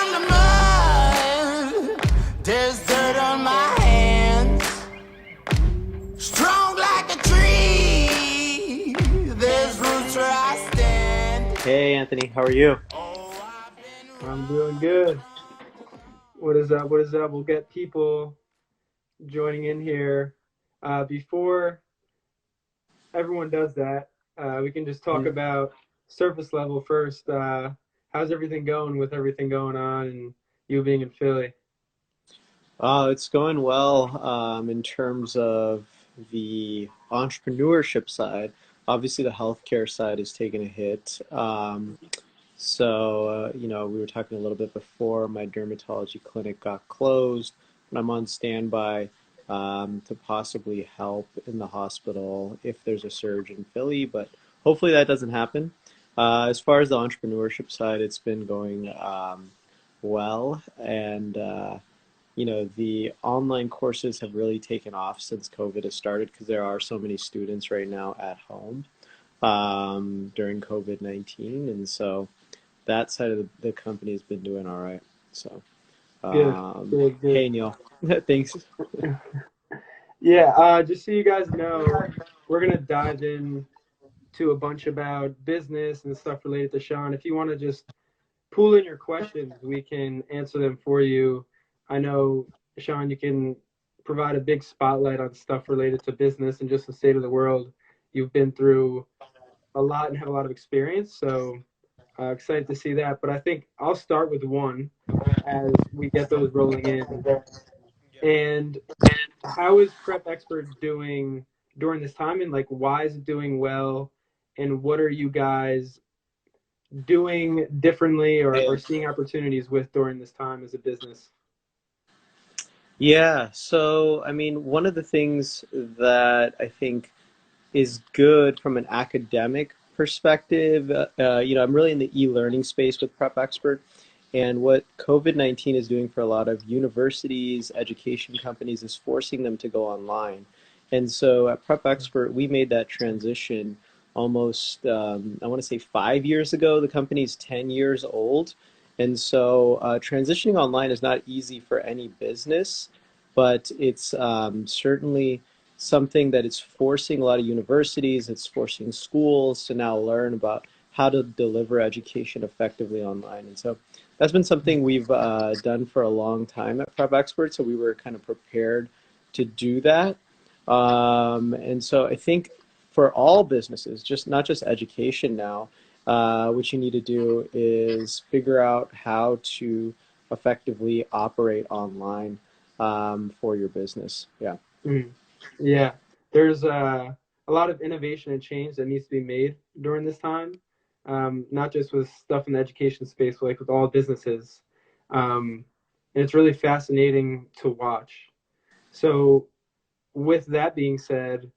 from the mud. There's dirt on my hands. Strong like a tree. There's roots where I stand. Hey Anthony, how are you? I'm doing good. What is up? What is up? We'll get people joining in here. Before everyone does that, we can just talk Yeah. about surface level first. How's everything going with everything going on and you being in Philly? It's going well in terms of the entrepreneurship side. Obviously, the healthcare side is taking a hit. We were talking a little bit before. My dermatology clinic got closed, and I'm on standby to possibly help in the hospital if there's a surge in Philly, but hopefully that doesn't happen. As far as the entrepreneurship side, it's been going well, and the online courses have really taken off since COVID has started because there are so many students right now at home during COVID-19, and so that side of the company has been doing all right. So, Good, good, hey good. Neil, thanks. Yeah, just so you guys know, we're gonna dive in to a bunch about business and stuff related to Shaan. If you want to just pull in your questions, we can answer them for you. I know, Shaan, you can provide a big spotlight on stuff related to business and just the state of the world. You've been through a lot and have a lot of experience, so excited to see that. But I think I'll start with one as we get those rolling in. And how is Prep Expert doing during this time? And like, why is it doing well? And what are you guys doing differently or seeing opportunities with during this time as a business? Yeah, so I mean, one of the things that I think is good from an academic perspective. I'm really in the e-learning space with PrepExpert, and what COVID-19 is doing for a lot of universities, education companies, is forcing them to go online. And so at PrepExpert, we made that transition almost, I want to say 5 years ago. The company's 10 years old. And so transitioning online is not easy for any business, but it's certainly something that is forcing a lot of universities, it's forcing schools to now learn about how to deliver education effectively online. And so that's been something we've done for a long time at PrepExpert, so we were kind of prepared to do that. And so I think for all businesses, just not just education now, what you need to do is figure out how to effectively operate online for your business. Yeah. Mm. Yeah, there's a lot of innovation and change that needs to be made during this time, not just with stuff in the education space, but like with all businesses. And it's really fascinating to watch. So, with that being said,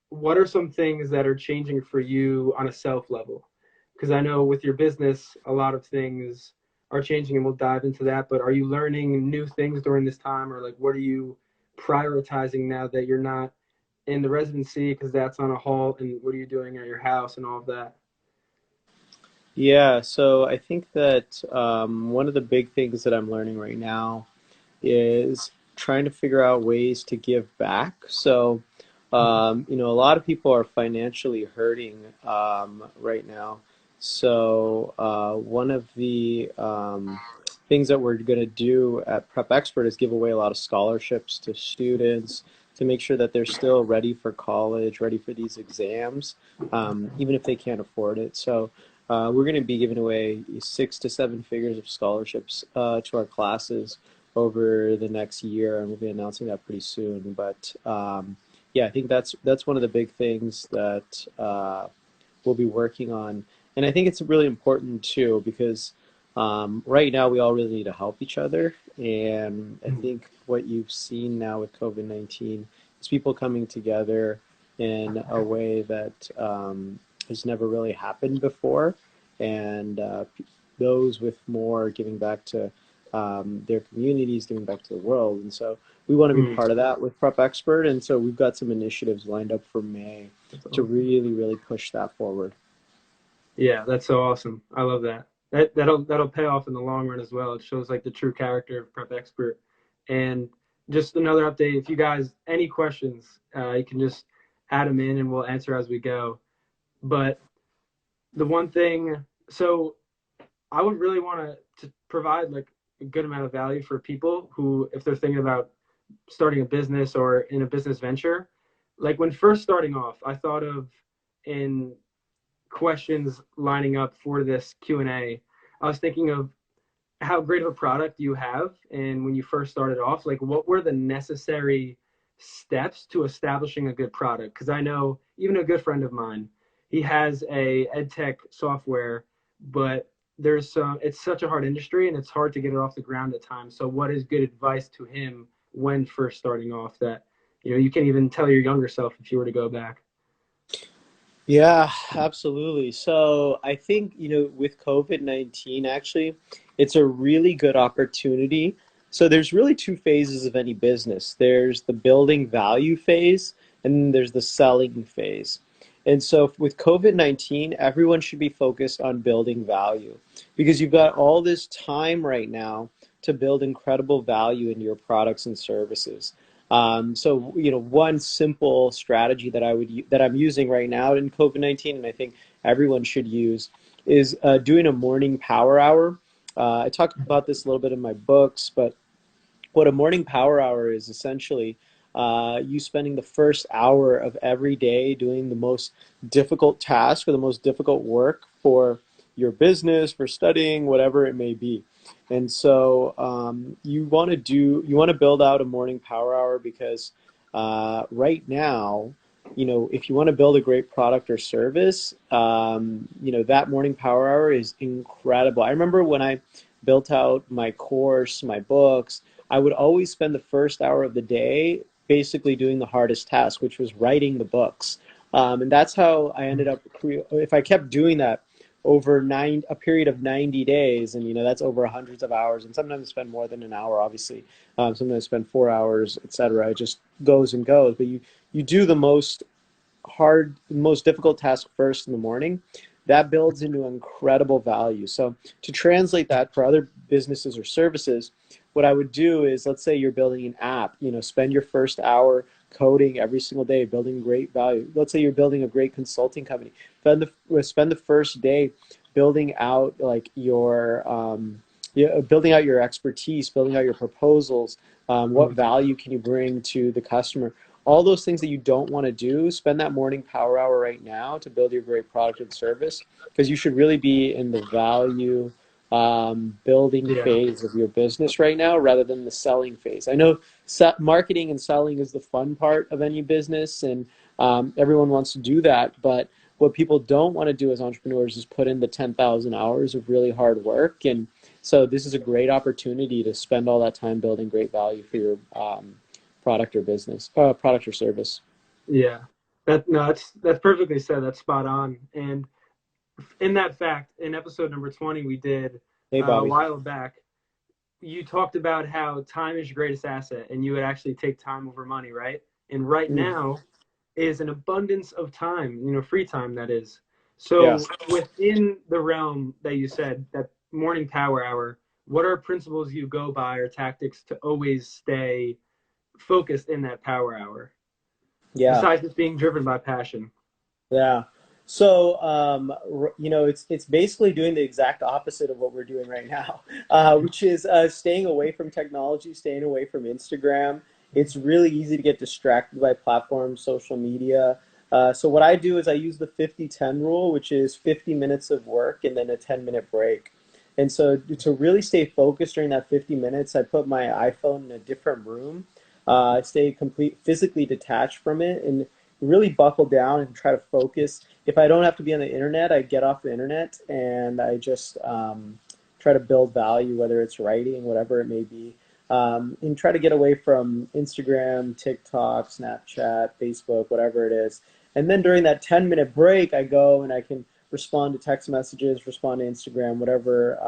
what are some things that are changing for you on a self level? Because I know with your business, a lot of things are changing, and we'll dive into that. But are you learning new things during this time, or like what are you prioritizing now that you're not in the residency because that's on a halt, and what are you doing at your house and all of that? Yeah, so I think that one of the big things that I'm learning right now is trying to figure out ways to give back. So, a lot of people are financially hurting right now. So, one of the things that we're going to do at Prep Expert is give away a lot of scholarships to students to make sure that they're still ready for college, ready for these exams, even if they can't afford it. So, we're going to be giving away 6 to 7 figures of scholarships to our classes over the next year, and we'll be announcing that pretty soon. But yeah, I think that's one of the big things that we'll be working on, and I think it's really important too because right now we all really need to help each other, and I think what you've seen now with COVID-19 is people coming together in a way that has never really happened before, and those with more giving back to their communities, giving back to the world. And so we want to be Mm, part of that with Prep Expert. And so we've got some initiatives lined up for May that's to awesome. really, really push that forward. Yeah, that's so awesome. I love that. that'll pay off in the long run as well. It shows like the true character of PrepExpert. And just another update, if you guys any questions, you can just add them in and we'll answer as we go. But the one thing, so I would really want to provide like a good amount of value for people who, if they're thinking about starting a business or in a business venture, like when first starting off, I thought of in questions lining up for this Q&A, I was thinking of how great of a product you have, and when you first started off, like what were the necessary steps to establishing a good product? Because I know even a good friend of mine, he has a ed tech software, but there's some it's such a hard industry and it's hard to get it off the ground at times. So what is good advice to him when first starting off that you can't even tell your younger self if you were to go back? Yeah, absolutely. So I think, with COVID-19, actually, it's a really good opportunity. So there's really two phases of any business. There's the building value phase, and then there's the selling phase. And so with COVID-19, everyone should be focused on building value because you've got all this time right now to build incredible value in your products and services. So one simple strategy that I'm using right now in COVID-19, and I think everyone should use, is doing a morning power hour. I talk about this a little bit in my books, but what a morning power hour is essentially you spending the first hour of every day doing the most difficult task or the most difficult work for your business, for studying, whatever it may be. And so you want to build out a morning power hour because right now, if you want to build a great product or service, that morning power hour is incredible. I remember when I built out my course, my books, I would always spend the first hour of the day basically doing the hardest task, which was writing the books. And that's how I ended up, if I kept doing that over a period of 90 days, and that's over hundreds of hours, and sometimes I spend more than an hour, obviously. Sometimes I spend 4 hours, etc. It just goes and goes. But you do the most difficult task first in the morning. That builds into incredible value. So to translate that for other businesses or services, what I would do is, let's say you're building an app, spend your first hour coding every single day, building great value. Let's say you're building a great consulting company. Spend the first day building out like building out your expertise, building out your proposals. What value can you bring to the customer? All those things that you don't want to do, spend that morning power hour right now to build your great product and service, because you should really be in the value building Yeah. phase of your business right now rather than the selling phase. I know marketing and selling is the fun part of any business, and everyone wants to do that. But what people don't want to do as entrepreneurs is put in the 10,000 hours of really hard work. And so this is a great opportunity to spend all that time building great value for your product or service. Yeah. That's perfectly said. That's spot on. And in that fact, in episode number 20 we did Hey, a Bobby. while back, you talked about how time is your greatest asset and you would actually take time over money, right? And right Mm, now is an abundance of time, free time that is. yeah. So within the realm that you said, that morning power hour, what are principles you go by or tactics to always stay focused in that power hour, Yeah. besides just being driven by passion? Yeah. So, it's basically doing the exact opposite of what we're doing right now, which is staying away from technology, staying away from Instagram. It's really easy to get distracted by platforms, social media. So what I do is I use the 50-10 rule, which is 50 minutes of work and then a 10-minute break. And so to really stay focused during that 50 minutes, I put my iPhone in a different room. I stay physically detached from it, and really buckle down and try to focus. If I don't have to be on the internet, I get off the internet and I just try to build value, whether it's writing, whatever it may be, and try to get away from Instagram, TikTok, Snapchat, Facebook, whatever it is. And then during that 10-minute break, I go and I can respond to text messages, respond to Instagram, whatever,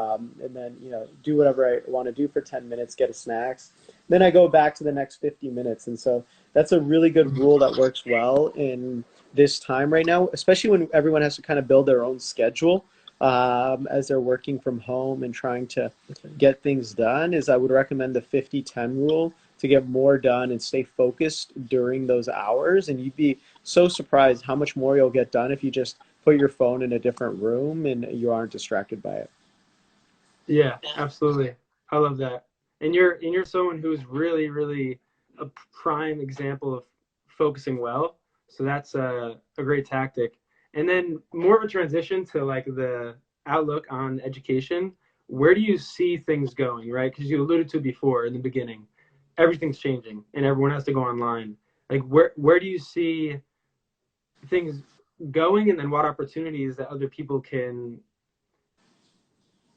and then do whatever I want to do for 10 minutes, get a snacks. Then I go back to the next 50 minutes. And so that's a really good rule that works well in this time right now, especially when everyone has to kind of build their own schedule. as they're working from home and trying to get things done is I would recommend the 50-10 rule to get more done and stay focused during those hours. And you'd be so surprised how much more you'll get done if you just put your phone in a different room and you aren't distracted by it. Yeah, absolutely. I love that. And you're someone who's really, really a prime example of focusing well. So that's a great tactic. And then more of a transition to like the outlook on education. Where do you see things going, right? Because you alluded to before in the beginning, everything's changing and everyone has to go online. Like where do you see things going, and then what opportunities that other people can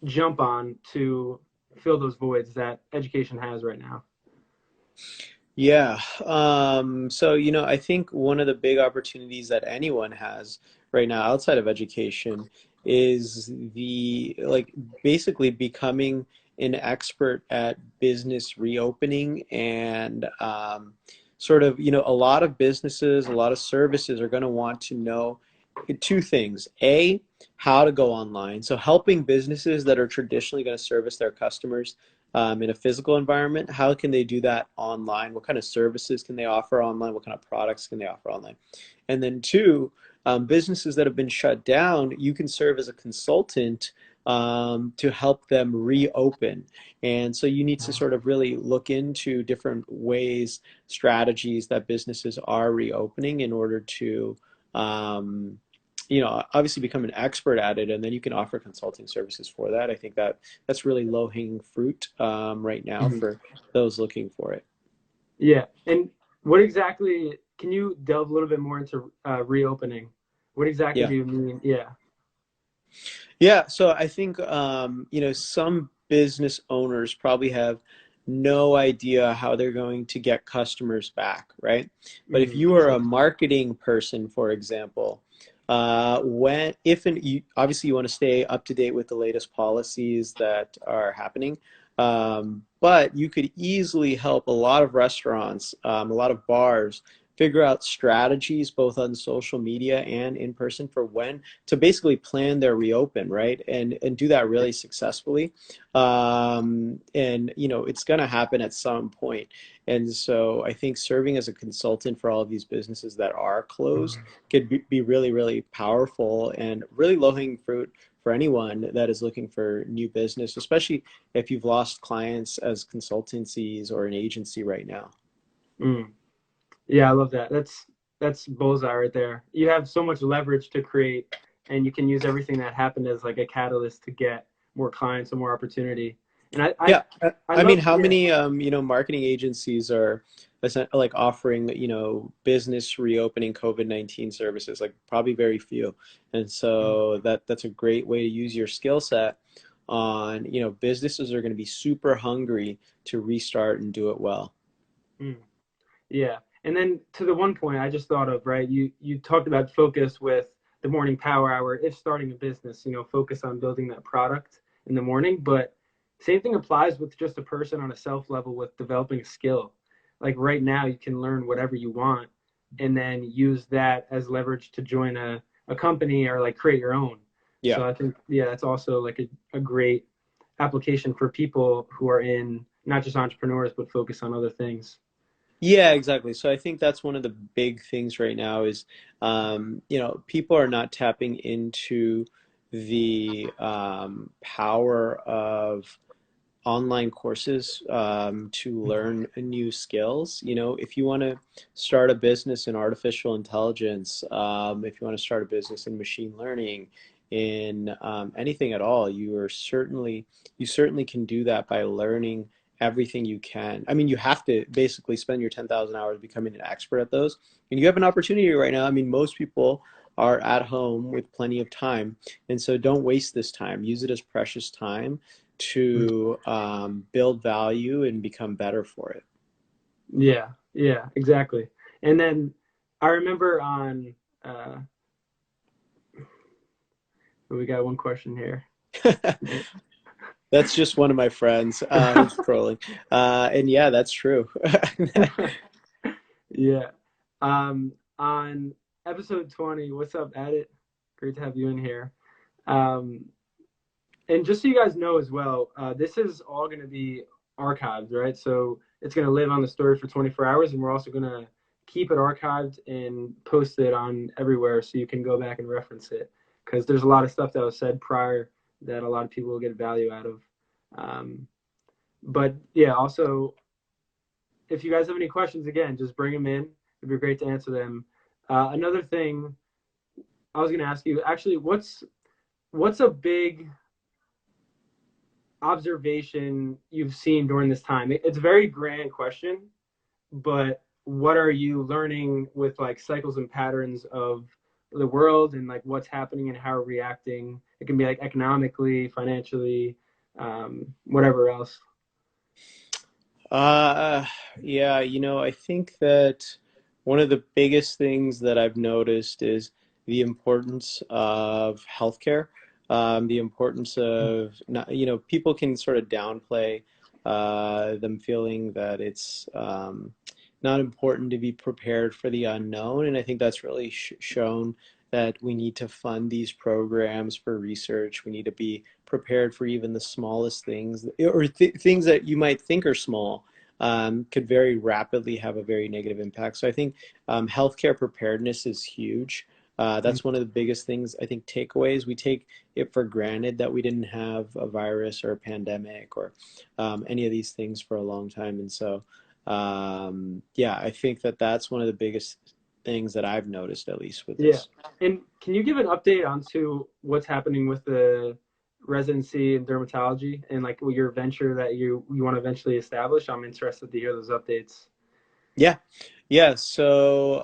jump on to fill those voids that education has right now? Yeah. So, I think one of the big opportunities that anyone has right now outside of education is like basically becoming an expert at business reopening and sort of, a lot of businesses, a lot of services are going to want to know two things. A, how to go online. So helping businesses that are traditionally going to service their customers in a physical environment, how can they do that online? What kind of services can they offer online? What kind of products can they offer online? And then two, businesses that have been shut down, you can serve as a consultant to help them reopen. And so you need to sort of really look into different ways, strategies that businesses are reopening in order to obviously become an expert at it, and then you can offer consulting services for that. I think that's really low-hanging fruit right now Mhm. for those looking for it. Yeah. And what exactly, can you delve a little bit more into reopening? What exactly Yeah. do you mean? Yeah. Yeah, so I think some business owners probably have no idea how they're going to get customers back, right? But if Mm. you are a marketing person, for example, when if and you, obviously you want to stay up to date with the latest policies that are happening, but you could easily help a lot of restaurants, a lot of bars figure out strategies both on social media and in person for when to basically plan their reopen, right? And do that really successfully. And it's going to happen at some point. And so I think serving as a consultant for all of these businesses that are closed could be really, really powerful and really low-hanging fruit for anyone that is looking for new business, especially if you've lost clients as consultancies or an agency right now. Mm. Yeah, I love that. That's bullseye right there. You have so much leverage to create, and you can use everything that happened as like a catalyst to get more clients and more opportunity. And Yeah, I I mean, love, how yeah. many marketing agencies are like offering business reopening COVID-19 services? Like probably very few. And so that's a great way to use your skill set on, businesses are going to be super hungry to restart and do it well. Mm. Yeah. And then to the one point I just thought of, right? You talked about focus with the morning power hour. If starting a business, focus on building that product in the morning. But same thing applies with just a person on a self level with developing a skill. Like right now, you can learn whatever you want and then use that as leverage to join a company or like create your own. Yeah. So I think, yeah, that's also like a great application for people who are in not just entrepreneurs, but focus on other things. Yeah, exactly. So I think that's one of the big things right now is, people are not tapping into the power of online courses to learn new skills. If you want to start a business in artificial intelligence, if you want to start a business in machine learning, in anything at all, you certainly can do that by learning everything you can. I mean, you have to basically spend your 10,000 hours becoming an expert at those. And you have an opportunity right now. I mean, most people are at home with plenty of time. And so don't waste this time. Use it as precious time to build value and become better for it. Yeah, yeah, exactly. And then I remember on we got one question here. That's just one of my friends who's trolling. And yeah, that's true. Yeah. On episode 20, what's up, Edit? Great to have you in here. Um, and just so you guys know as well, this is all going to be archived, right? So it's going to live on the story for 24 hours, and we're also going to keep it archived and post it on everywhere so you can go back and reference it. Because there's a lot of stuff that was said prior that a lot of people will get value out of. Um, but yeah, also, if you guys have any questions, again, just bring them in. It'd be great to answer them. Another thing I was going to ask you, actually, what's a big observation you've seen during this time? It's a very grand question, but what are you learning with like cycles and patterns of the world and like what's happening and how we're reacting? It can be like economically, financially, whatever else. Uh, yeah, I think that one of the biggest things that I've noticed is the importance of healthcare, the importance of not, people can sort of downplay them feeling that it's not important to be prepared for the unknown, and I think that's really shown that we need to fund these programs for research. We need to be prepared for even the smallest things, or things that you might think are small could very rapidly have a very negative impact. So I think healthcare preparedness is huge. That's one of the biggest things, I think, takeaways. We take it for granted that we didn't have a virus or a pandemic or any of these things for a long time. And so, yeah, I think that that's one of the biggest things that I've noticed, at least with Yeah. this. And can you give an update onto what's happening with the residency in dermatology and like your venture that you want to eventually establish? I'm interested to hear those updates. Yeah, yeah. So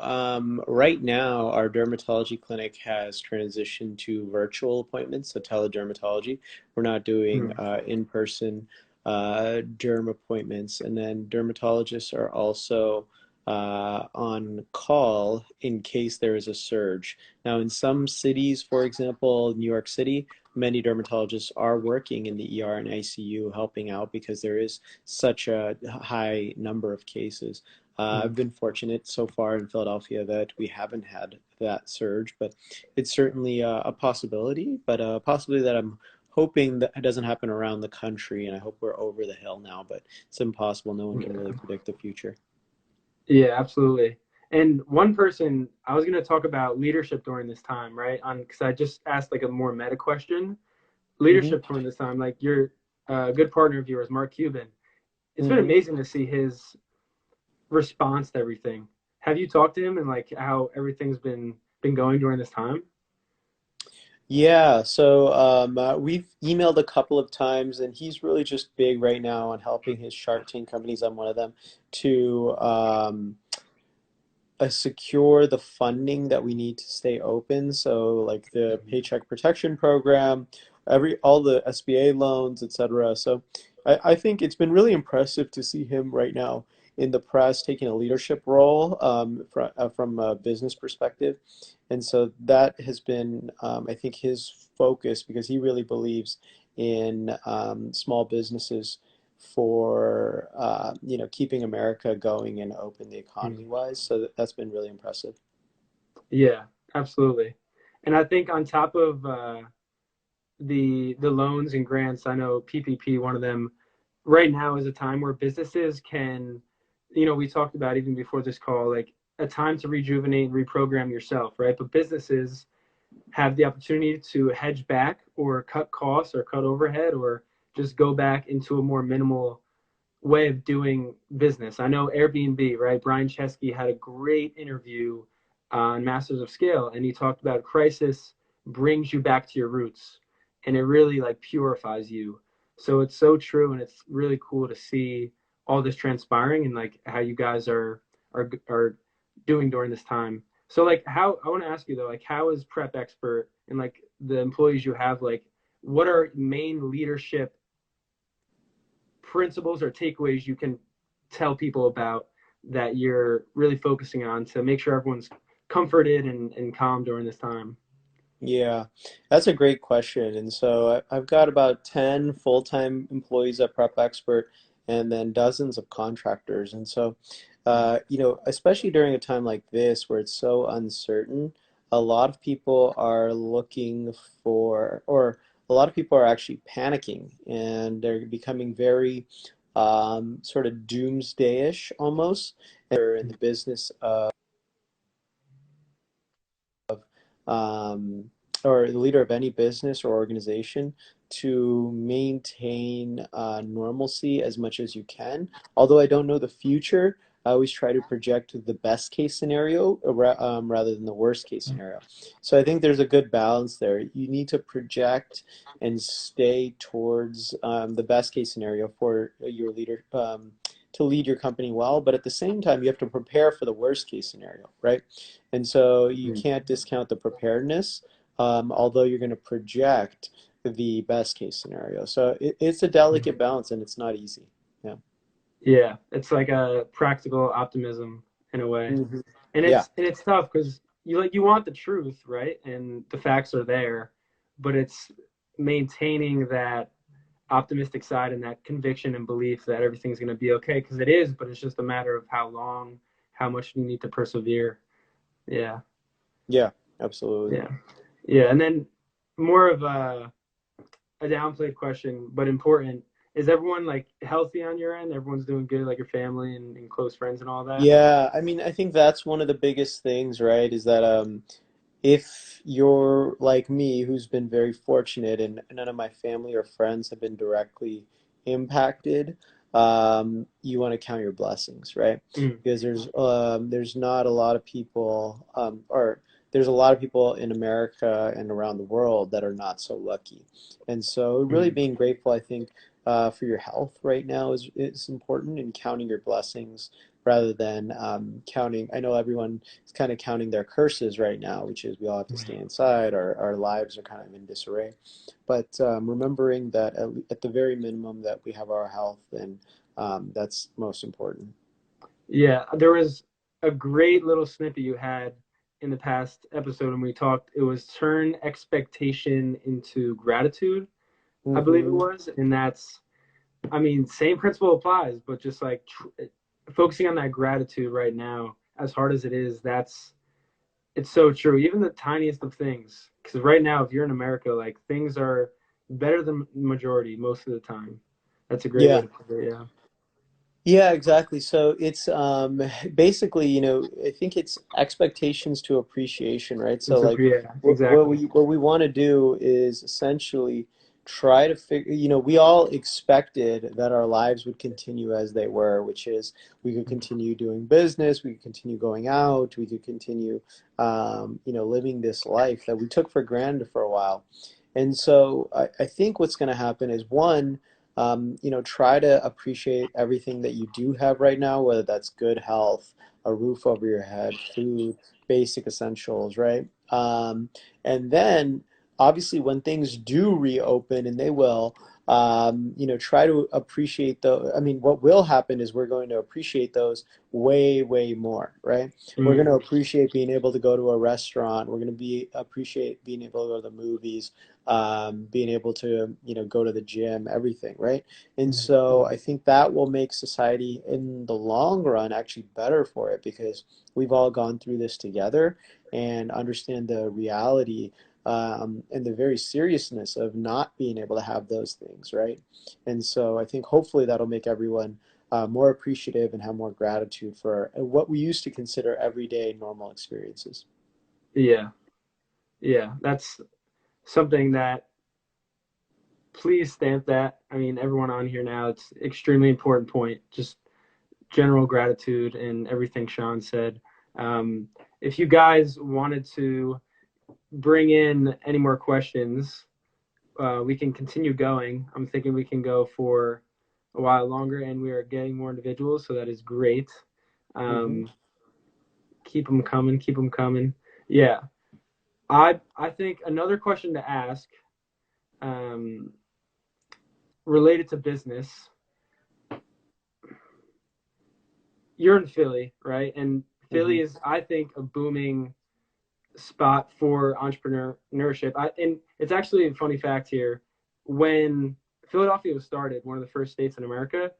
right now, our dermatology clinic has transitioned to virtual appointments, so teledermatology. We're not doing Hmm. in-person derm appointments, and then dermatologists are also on call in case there is a surge. Now, in some cities, for example, New York City, many dermatologists are working in the ER and ICU helping out because there is such a high number of cases. I've Hmm. been fortunate so far in Philadelphia that we haven't had that surge, but it's certainly a possibility, but a possibility that I'm hoping that it doesn't happen around the country, and I hope we're over the hill now, but it's impossible. No one can really predict the future. Yeah, absolutely. And one person I was going to talk about leadership during this time, right? On because I just asked like a more meta question. Hmm. Leadership during this time, like you're a good partner of yours, Marc Cuban. It's been Hmm. amazing to see his response to everything. Have you talked to him and like how everything's been going during this time? Yeah, so we've emailed a couple of times, and he's really just big right now on helping his Shark Tank companies. I'm one of them to secure the funding that we need to stay open. So like the Paycheck Protection Program, all the SBA loans, etc. So I think it's been really impressive to see him right now in the press taking a leadership role from a business perspective. And so that has been, I think, his focus because he really believes in small businesses for keeping America going and open the economy wise. So that's been really impressive. Yeah, absolutely. And I think on top of the loans and grants, I know PPP, one of them, right now is a time where businesses can, we talked about even before this call, like a time to rejuvenate and reprogram yourself, right? But businesses have the opportunity to hedge back or cut costs or cut overhead or just go back into a more minimal way of doing business. I know Airbnb, right? Brian Chesky had a great interview on Masters of Scale, and he talked about crisis brings you back to your roots, and it really like purifies you. So it's so true, and it's really cool to see all this transpiring and like how you guys are doing during this time. So like how I want to ask you though, like how is Prep Expert and like the employees you have, like what are main leadership principles or takeaways you can tell people about that you're really focusing on to make sure everyone's comforted and calm during this time? Yeah, that's a great question. And so I've got about 10 full-time employees at PrepExpert and then dozens of contractors. And so, especially during a time like this where it's so uncertain, a lot of people are looking for, or a lot of people are actually panicking, and they're becoming very sort of doomsday-ish almost. They're in the business of um, or the leader of any business or organization to maintain normalcy as much as you can. Although I don't know the future, I always try to project the best case scenario rather than the worst case scenario. So I think there's a good balance there. You need to project and stay towards the best case scenario for your leader. To lead your company well, but at the same time, you have to prepare for the worst case scenario, right? And so you can't discount the preparedness, although you're going to project the best case scenario. So it's a delicate balance, and it's not easy. Yeah. Yeah, it's like a practical optimism in a way, Hmm. and Yeah. it's tough because you want the truth, right? And the facts are there, but it's maintaining that optimistic side and that conviction and belief that everything's going to be okay, because it is, but it's just a matter of how long, how much you need to persevere. Yeah, Yeah. Absolutely. yeah, yeah. And then more of a downplayed question, but important. Is everyone like healthy on your end? Everyone's doing good, like your family and close friends and all that? Yeah. I mean, I think that's one of the biggest things, right? Is that if you're like me, who's been very fortunate and none of my family or friends have been directly impacted, you want to count your blessings, right? Mm, Because there's not a lot of people, or there's a lot of people in America and around the world that are not so lucky. And so really mm. being grateful, I think, for your health right now is important, and counting your blessings rather than counting. I know everyone is kind of counting their curses right now, which is we all have to stay inside. Our lives are kind of in disarray. But remembering that at the very minimum that we have our health, and that's most important. Yeah, there was a great little snippet you had in the past episode when we talked. It was turn expectation into gratitude, I believe it Hmm. was, and that's, I mean, same principle applies, but just like focusing on that gratitude right now, as hard as it is, that's it's so true. Even the tiniest of things, because right now, if you're in America, like things are better than majority most of the time. That's a great way Yeah. to put it. Yeah, Yeah, exactly. So it's basically, I think it's expectations to appreciation, right? So it's a, like yeah, what exactly. we want to do is essentially try to figure, we all expected that our lives would continue as they were, which is we could continue doing business, we could continue going out, we could continue living this life that we took for granted for a while. And so I think what's going to happen is one, try to appreciate everything that you do have right now, whether that's good health, a roof over your head, food, basic essentials, right? And then, obviously, when things do reopen, and they will, try to appreciate those. I mean, what will happen is we're going to appreciate those way, way more, right? We're going to Mm, appreciate being able to go to a restaurant. We're going to be appreciate being able to go to the movies, being able to go to the gym, everything, right? And mm, so mm. I think that will make society in the long run actually better for it, because we've all gone through this together and understand the reality, and the very seriousness of not being able to have those things, right? And so I think hopefully that'll make everyone more appreciative and have more gratitude for what we used to consider everyday normal experiences. Yeah, yeah. That's something that, please stamp that. I mean, everyone on here now, it's extremely important point. Just general gratitude and everything Shaan said. If you guys wanted to bring in any more questions, we can continue going. I'm thinking we can go for a while longer, and we are getting more individuals, so that is great. Hmm. Um, keep them coming. Keep them coming. Yeah, I think another question to ask, um, related to business. You're in Philly, right? And Hmm. Philly is, I think, a booming spot for entrepreneurship. And it's actually a funny fact here. When Philadelphia was started, one of the first states in America,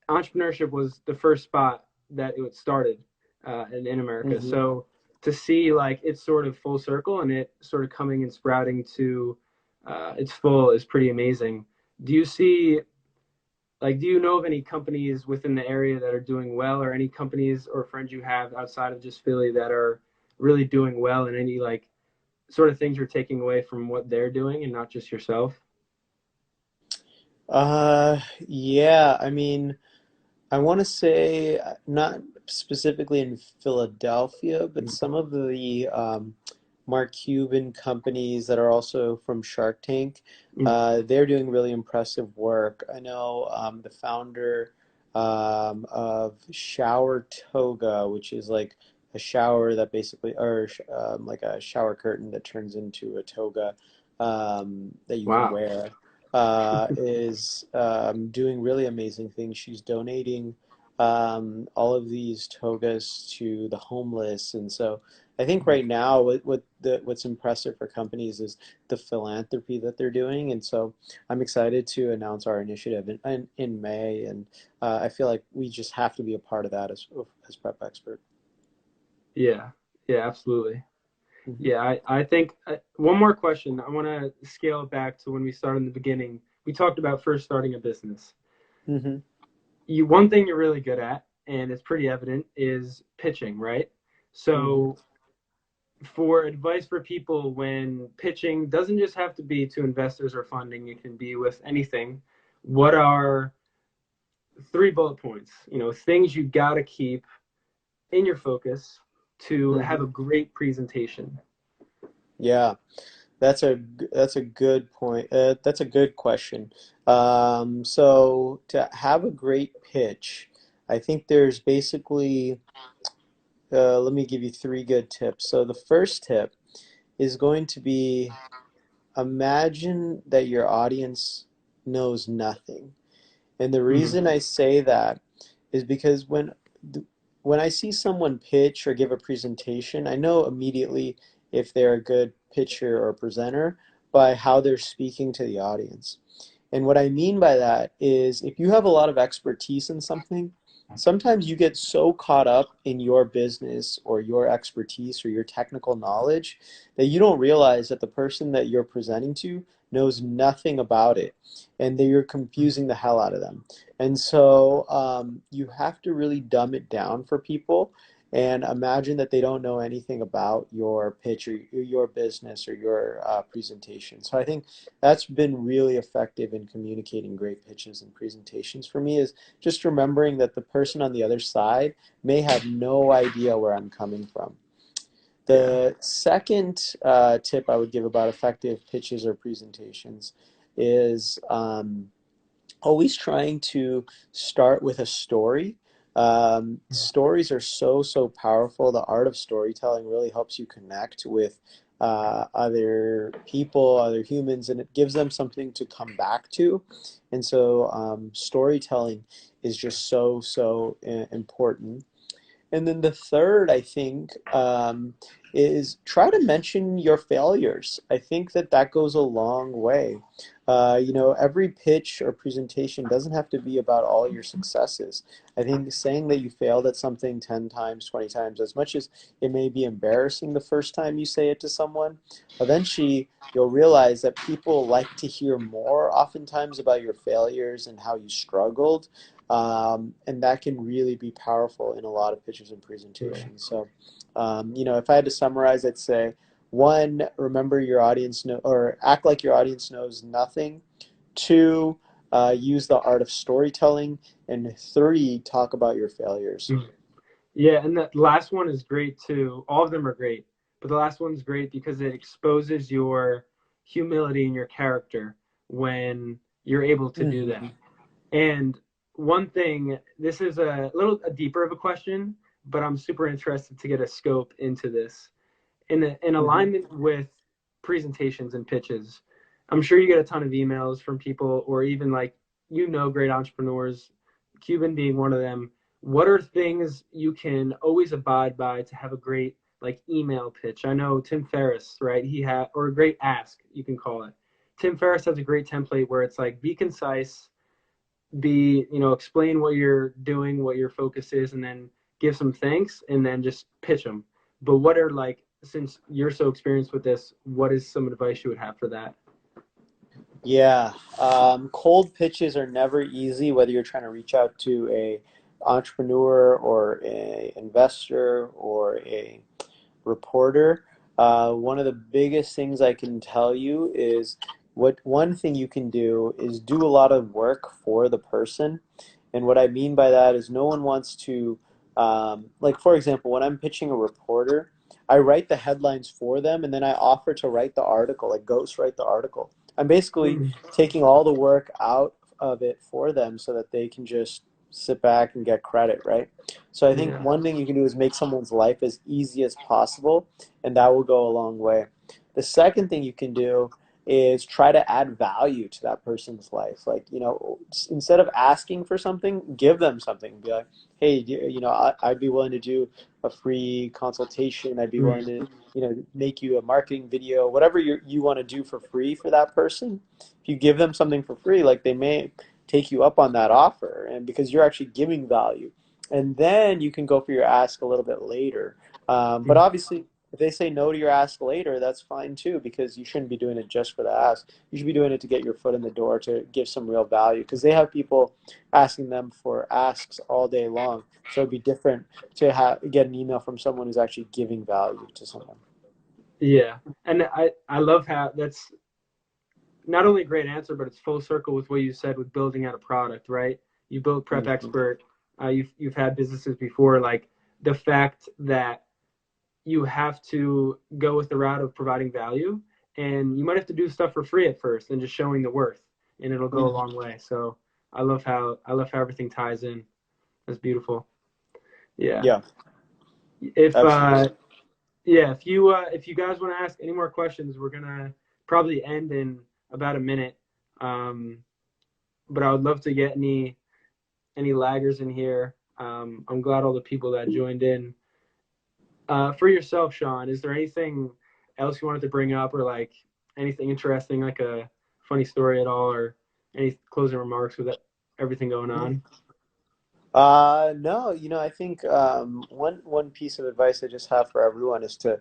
entrepreneurship was the first spot that it was started in America. Hmm. So to see like it's sort of full circle and it sort of coming and sprouting to its full is pretty amazing. Do you see like, do you know of any companies within the area that are doing well, or any companies or friends you have outside of just Philly that are really doing well, and any like sort of things you're taking away from what they're doing and not just yourself? Yeah, I mean, I want to say not specifically in Philadelphia, but some of the Marc Cuban companies that are also from Shark Tank, Mm. they're doing really impressive work. I know the founder of Shower Toga, which is like a shower that basically, or like a shower curtain that turns into a toga that you can Wow. wear, is doing really amazing things. She's donating all of these togas to the homeless, and so I think right now what's impressive for companies is the philanthropy that they're doing, and so I'm excited to announce our initiative in May, and I feel like we just have to be a part of that as Prep Expert. Yeah. Yeah, absolutely. Hmm. Yeah, I think one more question. I want to scale it back to when we started in the beginning. We talked about first starting a business. Hmm. One thing you're really good at, and it's pretty evident, is pitching, right? Hmm. So for advice for people when pitching, doesn't just have to be to investors or funding, it can be with anything. What are three bullet points, things you got to keep in your focus to have Hmm. a great presentation? Yeah. That's a good point. That's a good question. So to have a great pitch, I think there's basically, let me give you three good tips. So the first tip is going to be imagine that your audience knows nothing. And the Mm-hmm. reason I say that is because when I see someone pitch or give a presentation, I know immediately if they're a good pitcher or presenter by how they're speaking to the audience. And what I mean by that is if you have a lot of expertise in something, sometimes you get so caught up in your business or your expertise or your technical knowledge that you don't realize that the person that you're presenting to knows nothing about it and that you're confusing the hell out of them. And so you have to really dumb it down for people and imagine that they don't know anything about your pitch or your business or your presentation. So I think that's been really effective in communicating great pitches and presentations for me is just remembering that the person on the other side may have no idea where I'm coming from. Yeah. The second tip I would give about effective pitches or presentations is always trying to start with a story. Stories are so powerful. The art of storytelling really helps you connect with other people, other humans, and it gives them something to come back to. And so storytelling is just so important. And then the third, I think, is try to mention your failures. I think that that goes a long way. Every pitch or presentation doesn't have to be about all your successes. I think saying that you failed at something 10 times, 20 times, as much as it may be embarrassing the first time you say it to someone, eventually you'll realize that people like to hear more oftentimes about your failures and how you struggled. And that can really be powerful in a lot of pitches and Yeah. presentations. So, if I had to summarize, I'd say one, remember your audience or act like your audience knows nothing. Two, use the art of storytelling. And three, talk about your failures. Mhm. Yeah, and the last one is great too. All of them are great, but the last one's great because it exposes your humility and your character when you're able to do Hmm. that. And one thing, this is a deeper of a question, but I'm super interested to get a scope into this. In Hmm. alignment with presentations and pitches, I'm sure you get a ton of emails from people, or even like, great entrepreneurs, Cuban being one of them. What are things you can always abide by to have a great like email pitch? I know Tim Ferriss, right? He had, or a great ask, you can call it. Tim Ferriss has a great template where it's like, be concise, explain what you're doing, what your focus is, and then give some thanks, and then just pitch them. But what are like, since you're so experienced with this, what is some advice you would have for that? Yeah, cold pitches are never easy, whether you're trying to reach out to a entrepreneur or a investor or a reporter. One of the biggest things I can tell you is what one thing you can do is do a lot of work for the person. And what I mean by that is no one wants to, like, for example, when I'm pitching a reporter, I write the headlines for them and then I offer to write the article, like ghost write the article. I'm basically Mm, taking all the work out of it for them so that they can just sit back and get credit, right? So I think yeah. one thing you can do is make someone's life as easy as possible, and that will go a long way. The second thing you can do is try to add value to that person's life. Like, instead of asking for something, give them something. Be like, hey, I'd be willing to do a free consultation. I'd be willing Mm, to, make you a marketing video, whatever you want to do for free for that person. If you give them something for free, like they may take you up on that offer, and because you're actually giving value. And then you can go for your ask a little bit later. But mm, obviously, if they say no to your ask later, that's fine too, because you shouldn't be doing it just for the ask. You should be doing it to get your foot in the door, to give some real value, because they have people asking them for asks all day long. So it'd be different to get an email from someone who's actually giving value to someone. yeah. And I love how that's not only a great answer, but it's full circle with what you said with building out a product, right? You built Mhm. PrepExpert. You've had businesses before. Like the fact that you have to go with the route of providing value, and you might have to do stuff for free at first, and just showing the worth, and it'll go a Mhm. long way. So I love how everything ties in. That's beautiful. Yeah. Yeah, If absolutely. Yeah, if you guys want to ask any more questions, we're gonna probably end in about a minute. Um, but I would love to get any laggers in here. I'm glad all the people that joined in. For yourself, Shaan, is there anything else you wanted to bring up, or like anything interesting, like a funny story at all, or any closing remarks with everything going on? No, I think one piece of advice I just have for everyone is to,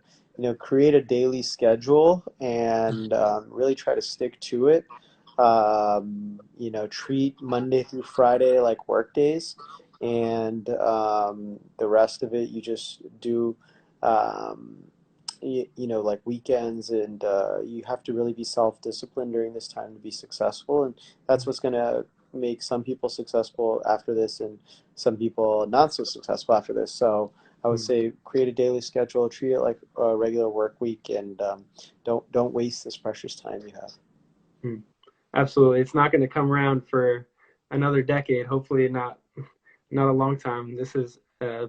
create a daily schedule and really try to stick to it. Treat Monday through Friday like work days, and the rest of it you just do, like weekends, and you have to really be self-disciplined during this time to be successful, and that's what's going to make some people successful after this and some people not so successful after this. So I would Mm, say create a daily schedule, treat it like a regular work week, and don't waste this precious time you have. mm. Absolutely, it's not going to come around for another decade. Hopefully, not a long time. This is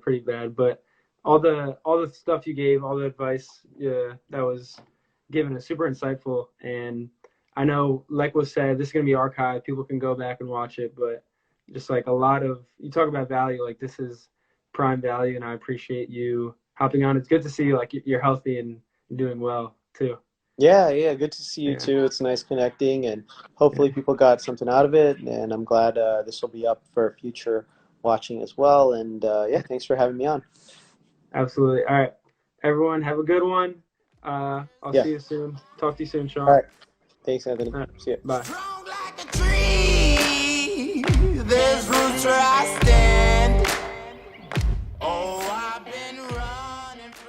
pretty bad, but all the stuff you gave, all the advice that was given is super insightful. And I know, like was said, this is gonna be archived. People can go back and watch it. But just like a lot of you talk about value, like this is prime value, and I appreciate you hopping on. It's good to see you, like you're healthy and doing well too. Yeah, yeah, good to see you Yeah, too. It's nice connecting, and yeah, hopefully people got something out of it. And I'm glad this will be up for future watching as well. And yeah, thanks for having me on. absolutely. All right, everyone, have a good one. I'll Yeah, see you soon. Talk to you soon, all Shaan. right. Thanks, Anthony. All right, See ya. bye.